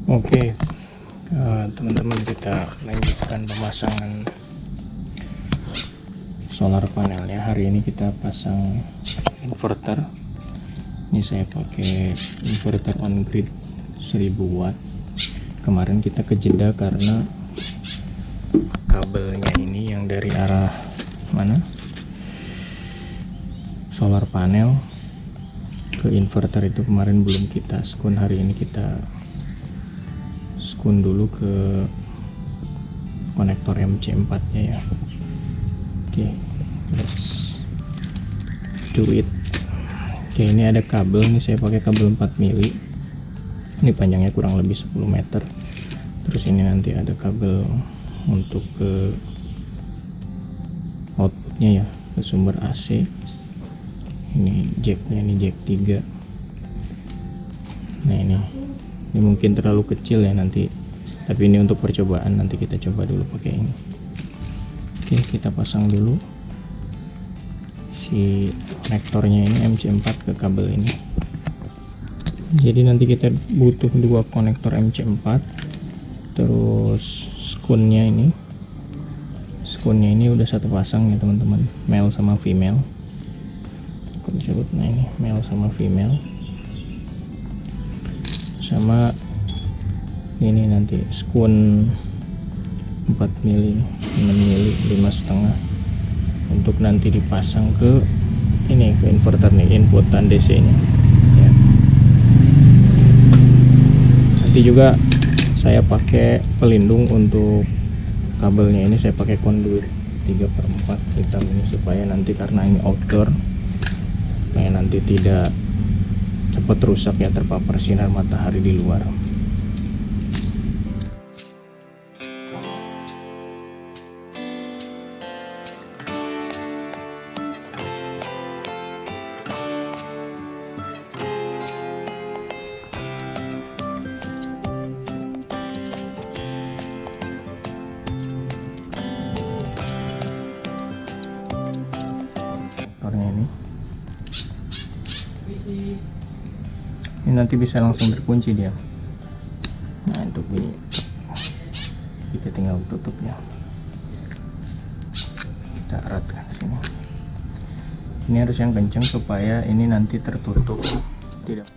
Oke, teman-teman, kita lanjutkan pemasangan solar panelnya. Hari ini kita pasang inverter. Ini saya pakai inverter on grid 1000 watt. Kemarin kita kejeda karena kabelnya ini yang dari arah mana? Solar panel ke inverter itu kemarin belum kita skun. Hari ini kita skun dulu ke konektor MC4 nya ya. Oke, let's do it. Oke, ini ada kabel nih, saya pakai kabel 4 mili. Ini panjangnya kurang lebih 10 meter. Terus ini nanti ada kabel untuk ke outputnya ya, ke sumber AC. Ini jacknya, ini jack 3. Nah ini mungkin terlalu kecil ya nanti, tapi ini untuk percobaan, nanti kita coba dulu pakai ini. Oke, kita pasang dulu si konektornya ini MC4 ke kabel ini. Jadi nanti kita butuh 2 konektor MC4. Terus skunnya ini udah satu pasang ya teman-teman, male sama female. Aku disebut, nah ini male sama female. Sama ini nanti skun 4 mili, 6 mili, 5,5 untuk nanti dipasang ke ini, ke inverter nih, inputan DC nya ya. Nanti juga saya pakai pelindung untuk kabelnya ini, saya pakai conduit 3/4 hitam ini, supaya nanti karena ini outdoor, supaya nanti tidak cepat rusak ya, terpapar sinar matahari di luar. Ini nanti bisa langsung terkunci dia. Nah, untuk ini kita tinggal tutup ya. Kita eratkan sini. Ini harus yang kencang supaya ini nanti tertutup, tidak.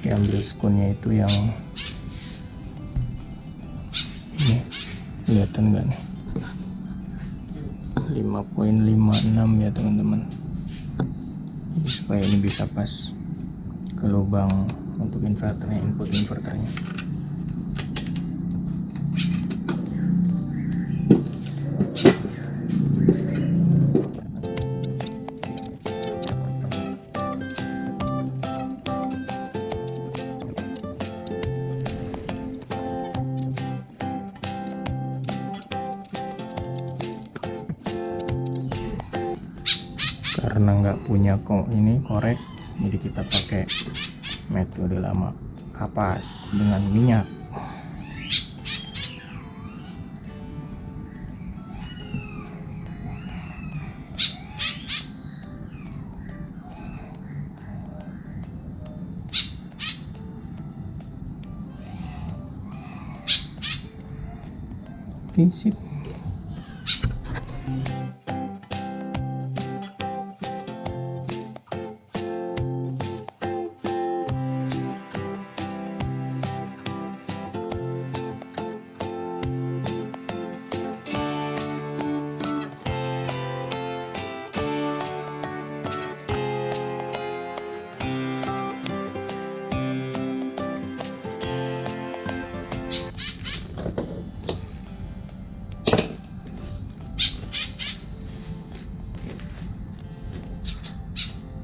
Ambil skunnya itu yang ini, kelihatan nggak nih, 5.56 ya teman-teman. Jadi supaya ini bisa pas ke lubang untuk inverternya, input inverternya. Karena nggak punya ini korek, jadi kita pakai metode lama, kapas dengan minyak. Oke, sip.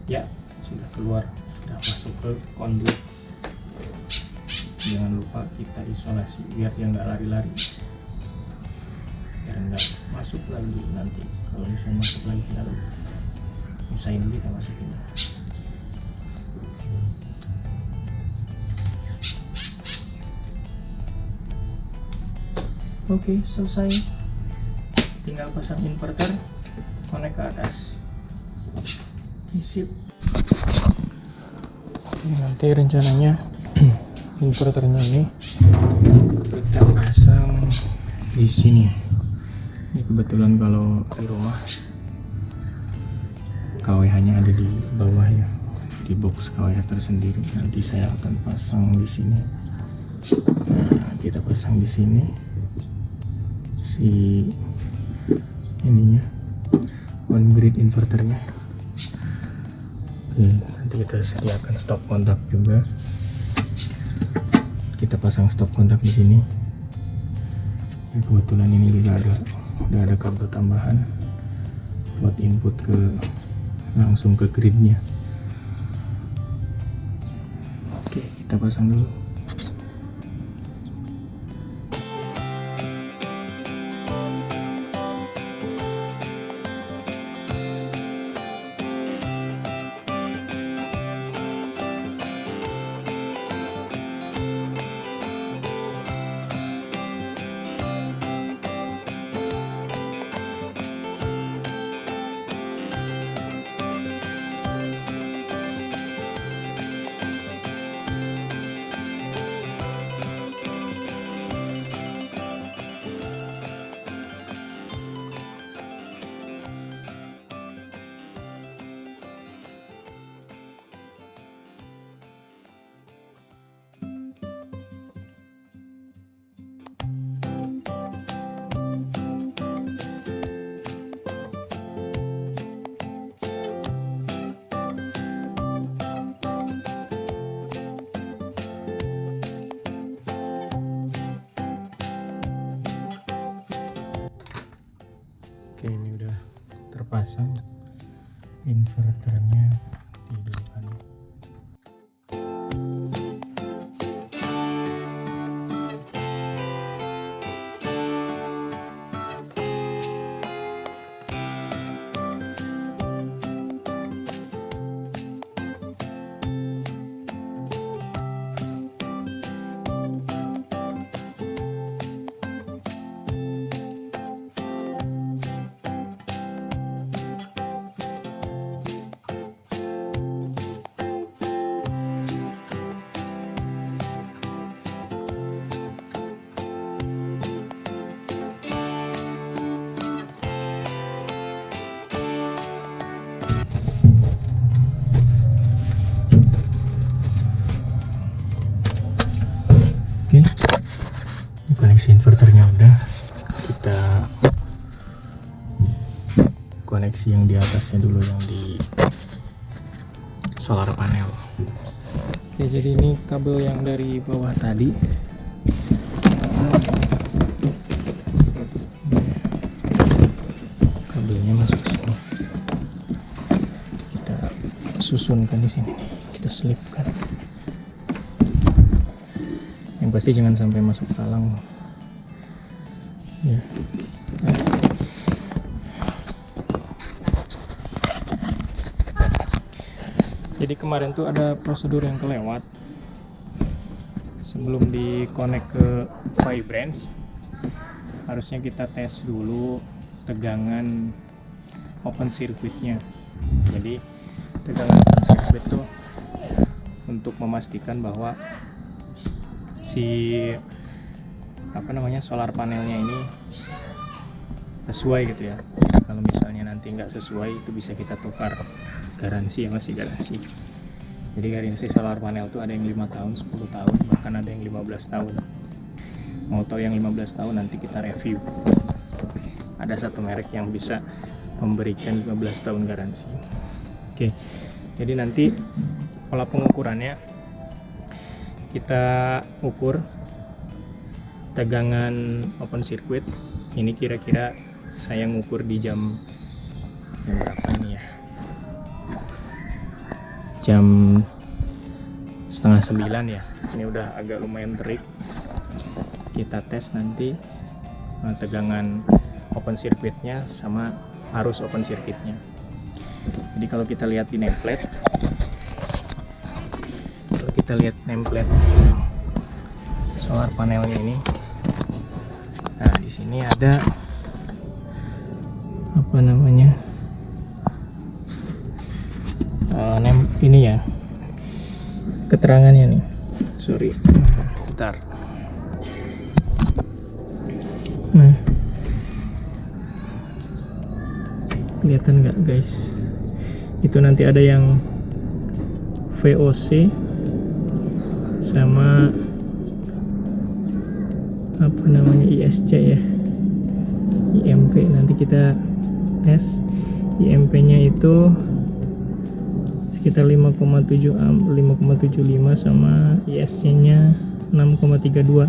Ya, sudah keluar, sudah masuk ke conduit. jangan lupa kita isolasi biar dia nggak lari-lari, biar nggak masuk lagi. Nanti kalau misalnya masuk lagi lalu usahain kita masukin. Oke, selesai, tinggal pasang inverter, connect ke atas. Oke, sip. Nanti rencananya inverternya ini kita pasang di sini. Ini kebetulan kalau di rumah KWH-nya ada di bawah ya, di box KWH tersendiri. Nanti saya akan pasang di sini. Nah, kita pasang di sini si ininya, on grid inverternya. Oke, nanti kita sediakan stop kontak juga. Kita pasang stop kontak di sini. Ya, kebetulan ini juga udah ada kabel tambahan buat input ke langsung ke gridnya. Oke, kita pasang dulu. Oke, ini udah terpasang inverternya di depan. Oke, koneksi inverternya udah, kita koneksi yang di atasnya dulu, yang di solar panel. Oke, jadi ini kabel yang dari bawah tadi. Kabelnya masuk ke sini. Kita susunkan di sini nih, kita selipkan. Yang pasti jangan sampai masuk talang ya. Jadi kemarin tuh ada prosedur yang kelewat. Sebelum di connect ke Vibrance, harusnya kita tes dulu tegangan open circuitnya. Jadi tegangan open circuit tuh untuk memastikan bahwa si solar panelnya ini sesuai gitu ya. Kalau misalnya nanti nggak sesuai, itu bisa kita tukar. Garansi ya, masih garansi. Jadi garansi solar panel tuh ada yang 5 tahun, 10 tahun, bahkan ada yang 15 tahun. Mau tahu yang 15 tahun, nanti kita review. Ada satu merek yang bisa memberikan 15 tahun garansi. Oke, jadi nanti pola pengukurannya, kita ukur tegangan open circuit. Ini kira-kira saya ngukur di jam berapa nih ya, jam 8:30 ya. Ini udah agak lumayan terik. Kita tes nanti tegangan open circuitnya sama arus open circuitnya. Jadi kalau kita lihat di nameplate, solar panelnya ini, nah di sini ada apa namanya, ini ya keterangannya nih. Sorry, bentar. Nah, kelihatan nggak guys? Itu nanti ada yang VOC sama apa namanya ISC ya, IMP. Nanti kita tes IMP-nya itu sekitar 5,75 sama ISC-nya 6,32,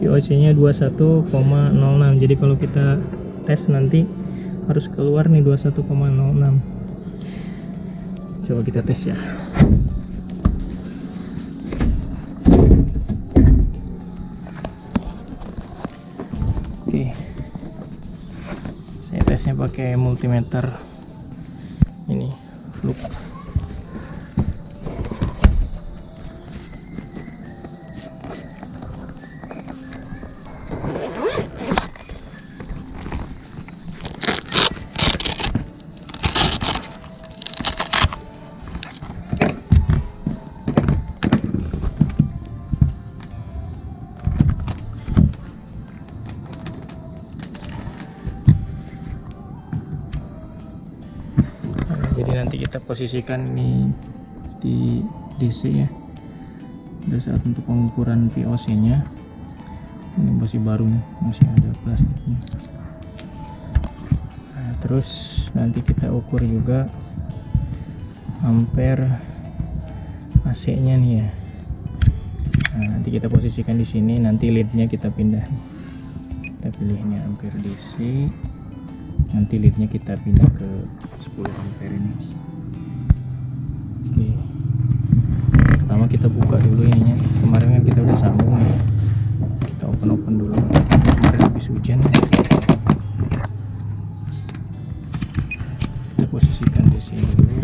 VOC-nya 21,06. Jadi kalau kita tes nanti harus keluar nih 21,06. Coba kita tes ya. Oke, saya tesnya pakai multimeter ini Fluke. Jadi nanti kita posisikan ini di DC ya. Udah saat untuk pengukuran VOC nya. Ini masih baru nih, masih ada plastiknya. Nah, terus nanti kita ukur juga ampere AC nya nih ya. Nah, nanti kita posisikan di sini. Nanti leadnya kita pindah. Kita pilih ini ampere DC. Nanti leadnya kita pindah ke 10 ampere ini. Oke, pertama kita buka dulu ininya. Kemarin kan kita udah sambung ya. Kita open dulu. Kemarin habis hujan ya. Kita posisikan di sini dulu.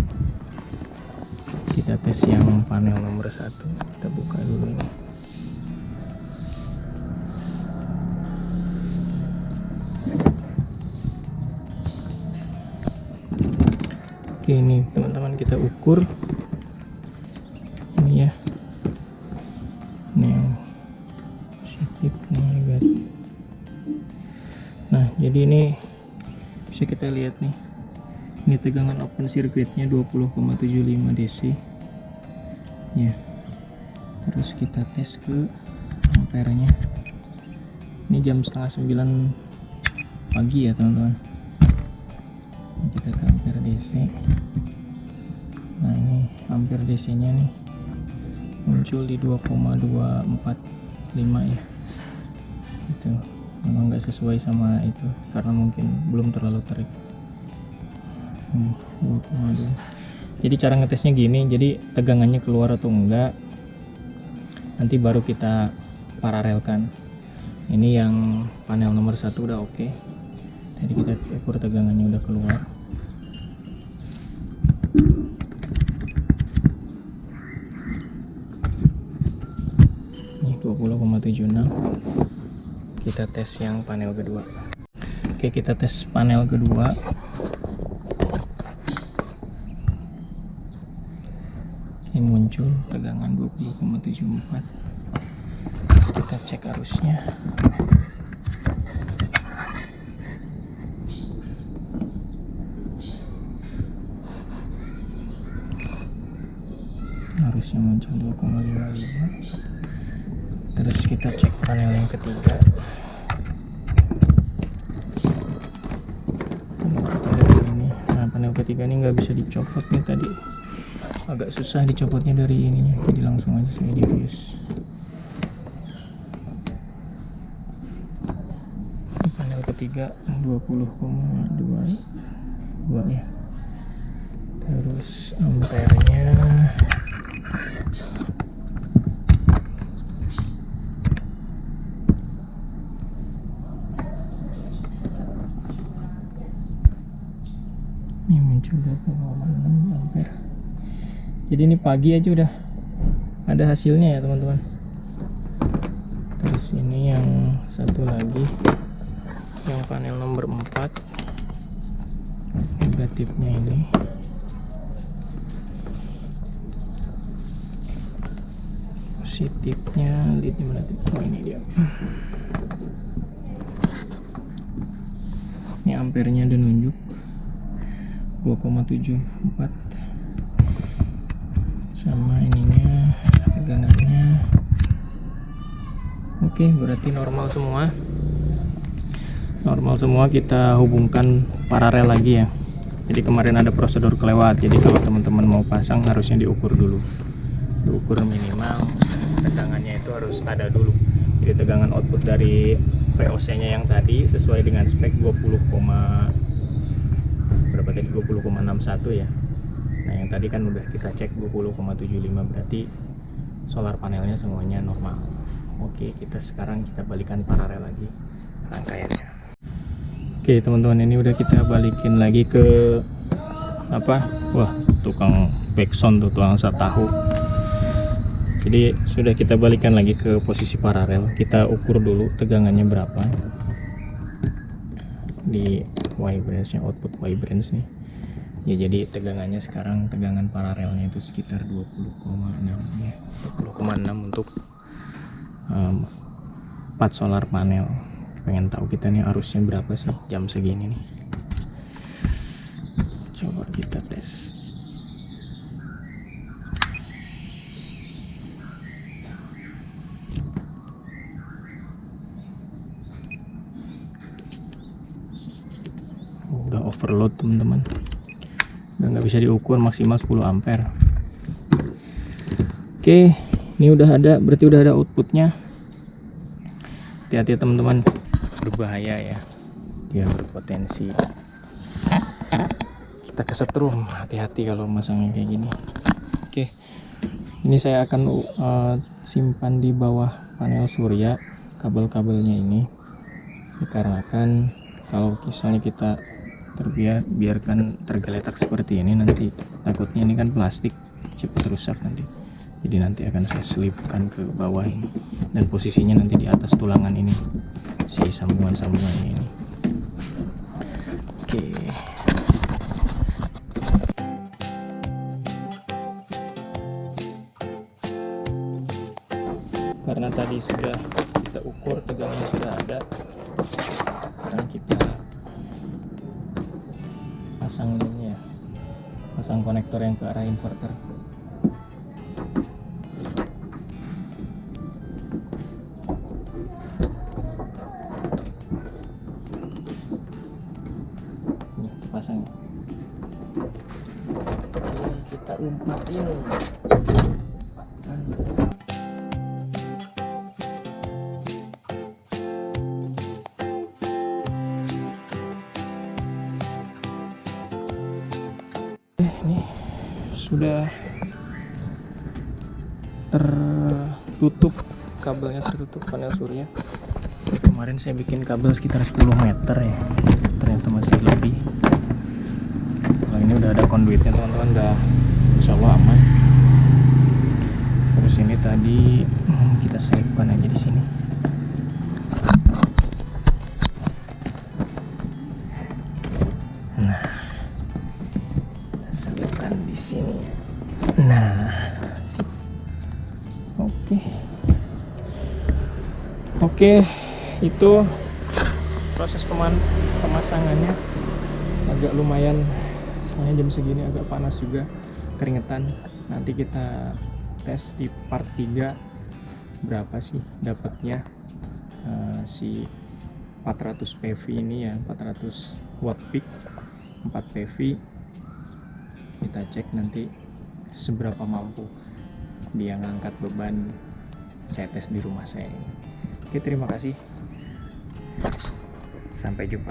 Kita tes yang panel nomor 1. Kita buka dulu ini. Oke, ini teman-teman kita ukur ini ya, ini yang positif negatif. Nah, jadi ini bisa kita lihat nih, ini tegangan open circuitnya 20,75 DC ya. Terus kita tes ke ampernya. Ini jam 8:30 pagi ya teman-teman. Kita ke ampere DC. Nah, ini ampere DC nya nih muncul di 2,245 ya. Itu memang nggak sesuai sama itu karena mungkin belum terlalu terik. 2,2. Jadi cara ngetesnya gini, jadi tegangannya keluar atau enggak nanti baru kita paralelkan. Ini yang panel nomor 1 udah oke. Jadi kita ukur tegangannya udah keluar. Ini 20,76. Kita tes yang panel kedua. Oke, kita tes panel kedua. Ini muncul tegangan 20,74. Terus kita cek arusnya. Harusnya muncul 2,55. Terus kita cek panel yang ketiga. Nah, panel ketiga ini nggak bisa dicopot nih, tadi agak susah dicopotnya dari ininya, jadi langsung aja saya diffuse. Panel ketiga 20,22 ya. Terus ampernya Ini muncul 20,6 ampere. Jadi ini pagi aja udah ada hasilnya ya teman-teman. Terus ini yang satu lagi, yang panel nomor 4, negatifnya ini. Positifnya lihat di mana? Oh, ini dia. Ini ampernya udah nunjuk 2,74, sama ininya tegangannya. Oke, berarti normal semua. Kita hubungkan paralel lagi ya. Jadi kemarin ada prosedur kelewat, jadi kalau teman-teman mau pasang harusnya diukur dulu, diukur minimal tegangannya itu harus ada dulu. Jadi tegangan output dari VOC nya yang tadi sesuai dengan spek 20,61 ya. Nah yang tadi kan udah kita cek 20,75, berarti solar panelnya semuanya normal. Oke, kita balikan paralel lagi rangkaiannya. Oke teman-teman, ini udah kita balikin lagi ke apa? Wah, tukang backsound tuh, tukang asap tahu. Jadi sudah kita balikan lagi ke posisi paralel. Kita ukur dulu tegangannya berapa di Y-branch nya, output Y-branch nih ya. Jadi tegangannya sekarang, tegangan paralelnya itu sekitar 20,6 ya, 20,6 untuk 4 solar panel. Pengen tahu kita nih arusnya berapa sih jam segini nih. Coba kita tes. Udah overload teman-teman, udah nggak bisa diukur, maksimal 10 ampere. Oke, ini udah ada, berarti udah ada outputnya. Hati-hati teman-teman, berbahaya ya, dia berpotensi kita kesetrum. Hati-hati kalau masangnya kayak gini. Oke, ini saya akan simpan di bawah panel surya kabel-kabelnya ini, dikarenakan kalau misalnya kita biarkan tergeletak seperti ini, nanti takutnya ini kan plastik cepat rusak nanti. Jadi nanti akan saya selipkan ke bawah ini, dan posisinya nanti di atas tulangan ini, si sambungan-sambungannya ini. Oke. Karena tadi sudah kita ukur, tegangannya sudah ada, sekarang kita pasang ini ya, pasang konektor yang ke arah inverter. Nih, pasang. Oke, kita umpatin. Ini sudah tertutup, kabelnya tertutup, panel surya. Kemarin saya bikin kabel sekitar 10 meter ya, ternyata masih lebih. Kalau ini udah ada konduitnya teman-teman, udah insya Allah aman. Terus ini tadi kita selipkan aja di sini. Nah, selipkan di sini. Nah, oke, itu proses pemasangannya agak lumayan, soalnya jam segini agak panas juga, keringetan. Nanti kita tes di part 3 berapa sih dapatnya si 400 PV ini ya, 400 watt peak 4 PV. Kita cek nanti seberapa mampu dia ngangkat beban. Saya tes di rumah saya. Oke, terima kasih. Sampai jumpa.